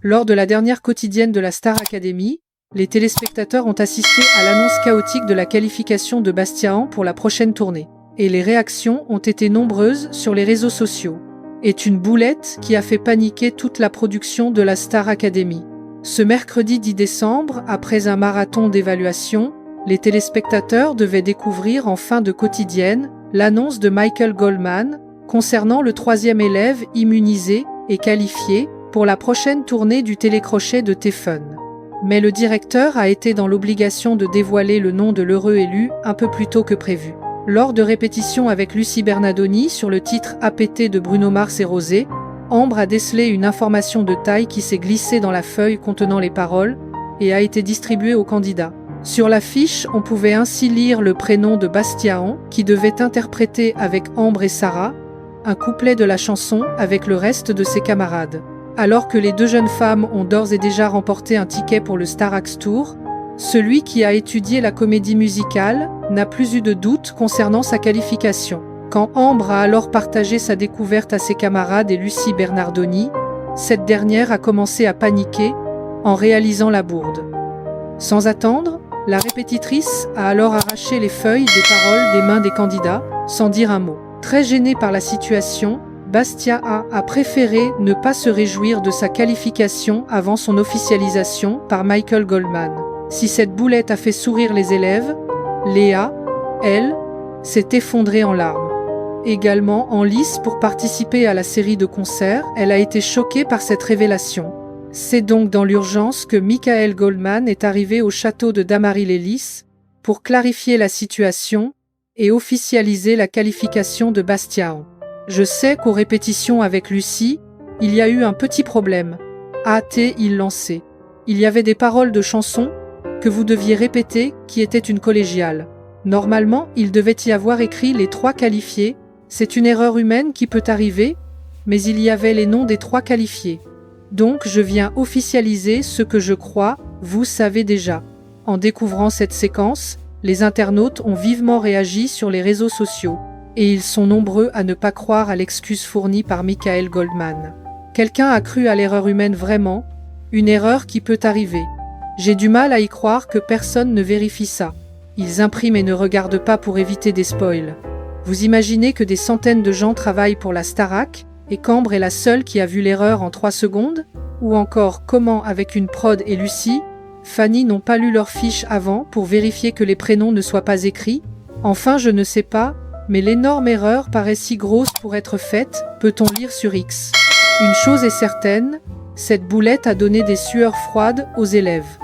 Lors de la dernière quotidienne de la Star Academy, les téléspectateurs ont assisté à l'annonce chaotique de la qualification de Bastiaan pour la prochaine tournée. Et les réactions ont été nombreuses sur les réseaux sociaux. Est une boulette qui a fait paniquer toute la production de la Star Academy. Ce mercredi 10 décembre, après un marathon d'évaluation, les téléspectateurs devaient découvrir en fin de quotidienne l'annonce de Michael Goldman concernant le 3e élève immunisé et qualifié pour la prochaine tournée du télécrochet de T-Fun. Mais le directeur a été dans l'obligation de dévoiler le nom de l'heureux élu un peu plus tôt que prévu. Lors de répétitions avec Lucie Bernardoni sur le titre APT de Bruno Mars et Rosé, Ambre a décelé une information de taille qui s'est glissée dans la feuille contenant les paroles et a été distribuée aux candidats. Sur l'affiche, on pouvait ainsi lire le prénom de Bastiaan, qui devait interpréter avec Ambre et Sarah un couplet de la chanson avec le reste de ses camarades. Alors que les deux jeunes femmes ont d'ores et déjà remporté un ticket pour le Starax Tour, celui qui a étudié la comédie musicale n'a plus eu de doute concernant sa qualification. Quand Ambre a alors partagé sa découverte à ses camarades et Lucie Bernardoni, cette dernière a commencé à paniquer en réalisant la bourde. Sans attendre, la répétitrice a alors arraché les feuilles des paroles des mains des candidats, sans dire un mot. Très gêné par la situation, Bastiaan a préféré ne pas se réjouir de sa qualification avant son officialisation par Michael Goldman. Si cette boulette a fait sourire les élèves, Léa, elle, s'est effondrée en larmes. Également en lice pour participer à la série de concerts, elle a été choquée par cette révélation. C'est donc dans l'urgence que Michael Goldman est arrivé au château de Damary-les-Lys pour clarifier la situation et officialiser la qualification de Bastiaan. Je sais qu'aux répétitions avec Lucie, il y a eu un petit problème, a-t-il lancé. Il y avait des paroles de chansons que vous deviez répéter qui étaient une collégiale. Normalement, il devait y avoir écrit les 3 qualifiés. C'est une erreur humaine qui peut arriver, mais il y avait les noms des 3 qualifiés. Donc je viens officialiser ce que je crois, vous savez déjà. En découvrant cette séquence, les internautes ont vivement réagi sur les réseaux sociaux. Et ils sont nombreux à ne pas croire à l'excuse fournie par Michael Goldman. Quelqu'un a cru à l'erreur humaine vraiment, une erreur qui peut arriver. J'ai du mal à y croire que personne ne vérifie ça. Ils impriment et ne regardent pas pour éviter des spoils. Vous imaginez que des centaines de gens travaillent pour la Starac et qu'Ambre est la seule qui a vu l'erreur en 3 secondes? Ou encore comment, avec une prod et Lucie, Fanny n'ont pas lu leur fiche avant pour vérifier que les prénoms ne soient pas écrits? Enfin, je ne sais pas, mais l'énorme erreur paraît si grosse pour être faite, peut-on lire sur X. Une chose est certaine, cette boulette a donné des sueurs froides aux élèves.